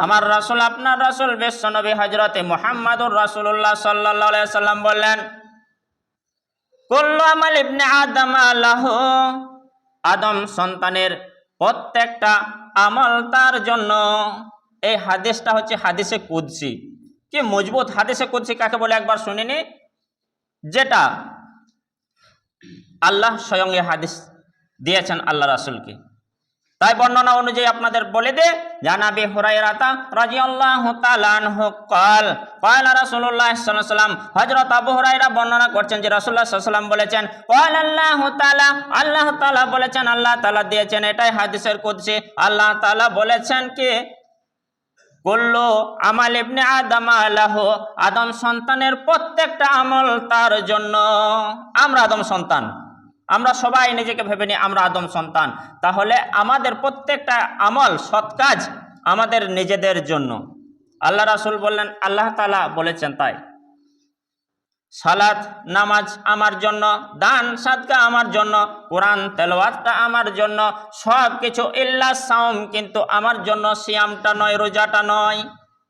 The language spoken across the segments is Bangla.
আমার রাসূল আপনার রাসূল বিশ্বনবী হযরতে মুহাম্মদুর রাসূলুল্লাহ সাল্লাল্লাহু আলাইহি সাল্লাম বললেন, কুল্লু আমাল ইবনে আদম লাহু, আদম সন্তানের প্রত্যেকটা আমল তার জন্য। এই হাদিসটা হচ্ছে হাদিসে কুদসি। কি মজবুত হাদিসে কুদসি কাকে বলে একবার শুনিনি, যেটা আল্লাহ স্বয়ং এই হাদিস দিয়েছেন আল্লাহ রাসূলকে। তাই বর্ণনা অনুযায়ী আপনাদের বলে দে, জানাবি হুরায়রা রাদিয়াল্লাহু তাআলা আনহু قال قال রাসূলুল্লাহ সাল্লাল্লাহু আলাইহি ওয়াসাল্লাম, হযরত আবু হুরায়রা বর্ণনা করছেন যে রাসূলুল্লাহ সাল্লাল্লাহু আলাইহি ওয়াসাল্লাম বলেছেন, قال আল্লাহু তাআলা, আল্লাহ তাআলা বলেছেন, আল্লাহ তাআলা দিয়েছেন, এটাই হাদিসের কুদসি। আল্লাহ তাআলা বলেছেন কি, কুল্লু আমাল ইবনে আদম লাহু, আদম সন্তানের প্রত্যেকটা আমল তার জন্য। আমরা আদম সন্তান, আমরা সবাই নিজেকে ভেবে নিই আমরা আদম সন্তান, তাহলে আমাদের প্রত্যেকটা আমল সৎ কাজ আমাদের নিজেদের জন্য। আল্লাহ রাসূল বললেন, আল্লাহ তাআলা বলেছেন তাই। সালাত নামাজ আমার জন্য, দান সাদকা আমার জন্য, কোরআন তেলাওয়াতটা আমার জন্য, সব কিছু ইল্লা সাওম, কিন্তু আমার জন্য সিয়ামটা নয়, রোজাটা নয়।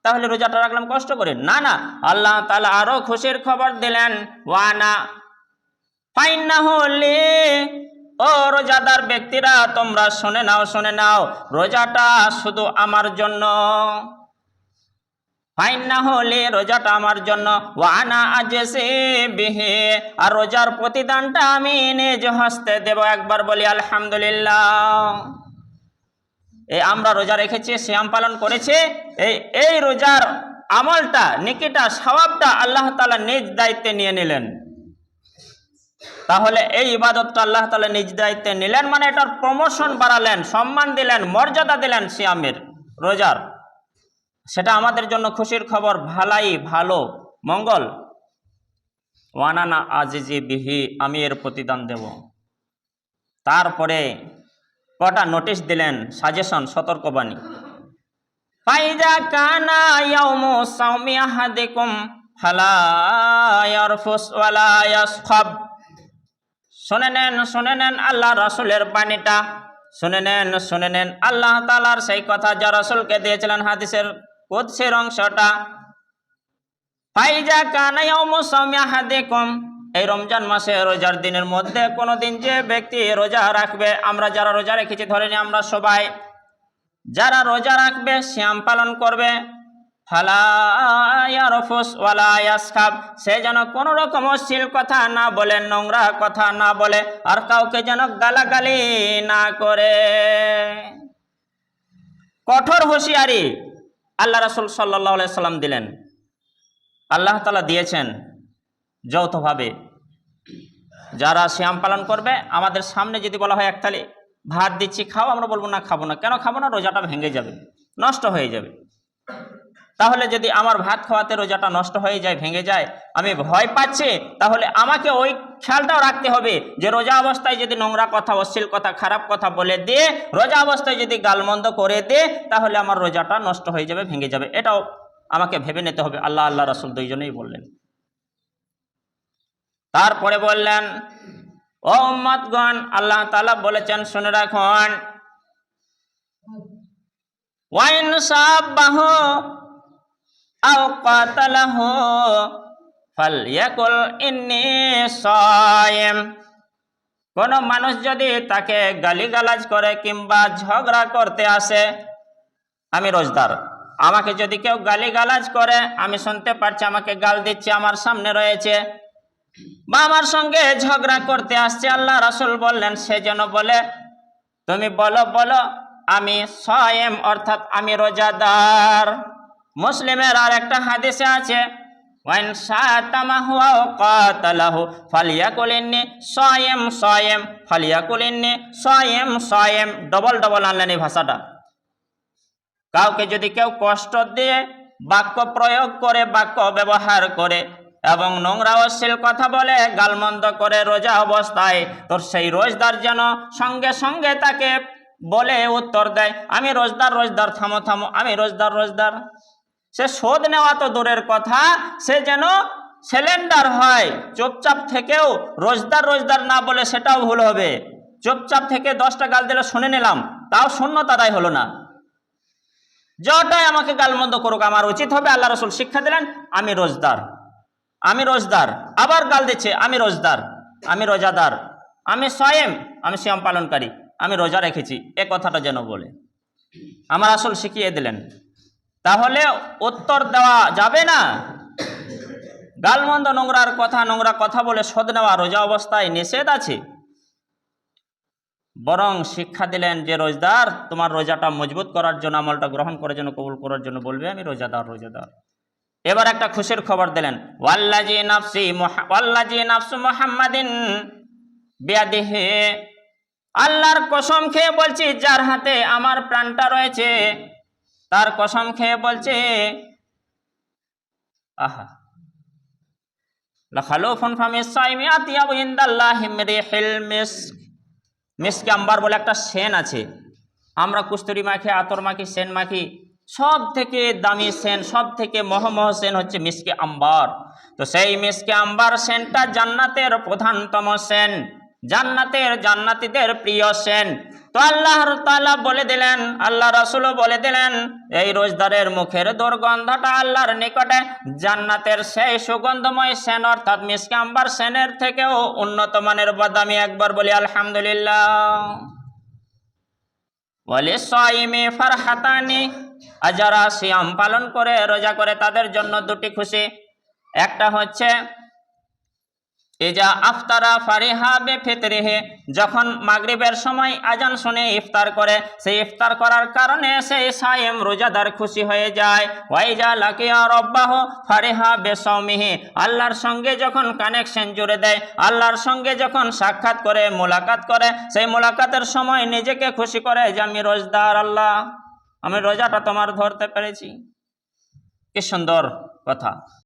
তাহলে রোজাটা রাখলাম কষ্ট করে? না না, আল্লাহ তাআলা আরো খুশির খবর দিলেন, ওয়ানা ফাইন্নাহু লি, ও রোজাদার ব্যক্তিরা তোমরা শুনে নাও, শুনে নাও, রোজাটা শুধু আমার জন্য। ফাইন্নাহু লি, রোজাটা আমার জন্য, ওয়া আনা আজসি বিহি, আর রোজার প্রতিদানটা আমি নিজ হস্তে দেব। একবার বলি আলহামদুলিল্লাহ। এই আমরা রোজা রেখেছি, সিয়াম পালন করেছি, এই রোজার আমলটা, নেকিটা, সওয়াবটা আল্লাহ তাআলা নিজ দায়িত্বে নিয়ে নিলেন। তাহলে এই ইবাদতটা আল্লাহ তাআলা নিজ দায়িত্বে নিলেন, মানে এটার প্রমোশন বাড়ালেন, সম্মান দিলেন, মর্যাদা দিলেন সিয়ামের, রোজার। সেটা আমাদের জন্য খুশির খবর, ভালাই, ভালো, মঙ্গল। ওয়ানানা আজিজি বিহি, আমি এর প্রতিদান দেব। তারপরে কটা নোটিশ দিলেন, সাজেশন, সতর্কবাণী। ফাইজা কানা ইয়াউমু সাওমি আহাদিকুম ফালা ইয়ারফুস ওয়ালা ইয়াসখাব। শুনে নেন আল্লাহ রাসূলের বাণীটা, শুনে নেন আল্লাহ তাআলার সেই কথা যা রাসূলকে দিয়েছিলেন, হাদিসের কুদসির অংশটা। ফাইজা কানা ইয়াউমু সাওমি আহাদিকুম, এই রমজান মাসে রোজার দিনের মধ্যে কোনোদিন যে ব্যক্তি রোজা রাখবে, আমরা যারা রোজা রেখেছি ধরে নিই আমরা সবাই, যারা রোজা রাখবে, সিয়াম পালন করবে, ফালা ইয়ারফুস ওয়ালা ইয়াসখাব, সে যেন কোনো রকম অশ্লীল কথা না বলে, নোংরা কথা না বলে, আর কাউকে যেন গালাগালি না করে। কঠোর হুঁশিয়ারি আল্লাহ রাসূল সাল্লাল্লাহু আলাইহি সাল্লাম দিলেন। আল্লাহ তাআলা দিয়েছেন যৌথভাবে, যারা সিয়াম পালন করবে, আমাদের সামনে যদি বলা হয় এক থালি ভাত দিচ্ছি খাও, আমরা বলবো না খাবো না। কেন খাবো না? রোজাটা ভেঙে যাবে, নষ্ট হয়ে যাবে। তাহলে যদি আমার ভাত খাওয়াতে রোজাটা নষ্ট হয়ে যায়, ভেঙে যায়, আমি ভয় পাচ্ছি, তাহলে আমাকে ওই খেয়ালটাও রাখতে হবে যে রোজা অবস্থায় যদি নোংরা কথা, অশ্লীল কথা, খারাপ কথা বলে দিয়ে, রোজা অবস্থায় যদি গালমন্দ করে দে, তাহলে আমার রোজাটা নষ্ট হয়ে যাবে, ভেঙে যাবে। এটাও আমাকে ভেবে নিতে হবে। আল্লাহ রাসূল দুইজনেই বললেন। তারপরে বললেন, ও উম্মতগণ, আল্লাহ তাআলা বলেছেন শুনে রাখুন, ওয়াইন সাবাহু আও কাতালাহু ফালইয়াকুল ইন্নী সায়েম। কোন মানুষ যদি তাকে গালিগালাজ করে কিংবা ঝগড়া করতে আসে, আমি রোজদার, আমাকে যদি কেউ গালিগালাজ করে, আমি শুনতে পাচ্ছি আমাকে গাল দিচ্ছে, আমার সামনে রয়েছে, বা আমার সঙ্গে ঝগড়া করতে আসছে, আল্লাহ রাসূল বললেন সে যেন বলে, তুমি বলো আমি সায়েম, অর্থাৎ আমি রোজাদার। মুসলিমের আর একটা হাদিসে আছে, ওয়াইন শাতামাহু আও কাতালাহু ফালিয়াকুল ইন্নী সায়েম, ফালিয়াকুল ইন্নী সায়েম। ডবল আনলেন এই ভাষাটা। কাউকে যদি কেউ কষ্ট দিয়ে, বাক্য প্রয়োগ করে, বাক্য ব্যবহার করে এবং নোংরা অশ্লীল কথা বলে, গালমন্দ করে রোজা অবস্থায়, তোর সেই রোজদার যেন সঙ্গে সঙ্গে তাকে বলে উত্তর দেয়, আমি রোজদার, থামো, আমি রোজদার। সে শোধ নেওয়া তো দূরের কথা, সে যেন সিলিন্ডার হয়, চুপচাপ থেকেও রোজদার না বলে, সেটাও ভুল হবে। চুপচাপ থেকে 10টা গাল দিলে শুনে নিলাম, তাও শূন্যতা আদায় হলো না। যটাই আমাকে গালমন্দ করুক, আমার উচিত হবে, আল্লাহ রসুল শিক্ষা দিলেন আমি রোজদার, আমি রোজদার। আবার গাল দিচ্ছে আমি রোজদার, আমি রোজাদার, আমি সায়েম, আমি সিয়াম পালনকারী, আমি রোজা রেখেছি, এ কথাটা যেন বলে। আমার রাসূল শিখিয়ে দিলেন। তাহলে উত্তর দেওয়া যাবে না। গালমন্দ নোংরা কথা বলে শোধ নেওয়া রোজা অবস্থায় নিষেধ আছে। বরং শিক্ষা দিলেন যে রোজদার, তোমার রোজাটা মজবুত করার জন্য, আমলটা গ্রহণ করার জন্য, কবুল করার জন্য বলবে আমি রোজাদার, রোজাদার। এবার একটা খুশির খবর দিলেন, ওয়াল্লাজি নাফসু মুহাম্মাদিন বিয়াদিহি, আল্লাহর কসম খেয়ে বলছি যার হাতে আমার প্রাণটা রয়েছে, তার কসম খেয়ে বলছে, আহা লাখালুফুন ফামিস সাইমি আতিয়াবু ইনদাল্লাহি মিন রিহিল মিস্ক। মিস্ক আম্বার বলে একটা সেন আছে, আমরা কস্তুরি মাখি, আতর মাখি, সেন মাখি, সব থেকে দামি সেন, সব থেকে মহমহ সেন হচ্ছে মিস্কে আম্বার। তো সেই মিস্কে আম্বার সেনটা জান্নাতের প্রধানতম সেন, জান্নাতীদের প্রিয় সেন। তো আল্লাহ তাআলা বলে দিলেন, আল্লাহ রাসূলও বলে দিলেন, এই রোজদারের মুখের দুর্গন্ধটা আল্লাহর নিকটে জান্নাতের সেই সুগন্ধময় সেন অর্থাৎ মিস্কে আম্বার সেনের থেকেও উন্নত মানের বাদামি। একবার বলি আলহামদুলিল্লাহ। ওয়ালিসাইমি ফারহাতানি, আর যারা সিয়াম পালন করে, রোজা করে, তাদের জন্য দুটি খুশি। একটা হচ্ছে ইজা আফতারা ফারিহা বিফিতরিহি, যখন মাগরিবের সময় আজান শুনে ইফতার করে, সেই ইফতার করার কারণে সেই সায়েম রোজাদার খুশি হয়ে যায়। ওয়াইজা লাকিয়া রাব্বাহু ফারিহা বিসাওমিহি, আল্লাহর সঙ্গে যখন কানেকশন জুড়ে দেয়, আল্লাহর সঙ্গে যখন সাক্ষাৎ করে, মোলাকাত করে, সেই মোলাকাতের সময় নিজেকে খুশি করে যে আমি রোজদার, আল্লাহ আমি রোজাটা তোমার ধরতে পেরেছি। কি সুন্দর কথা।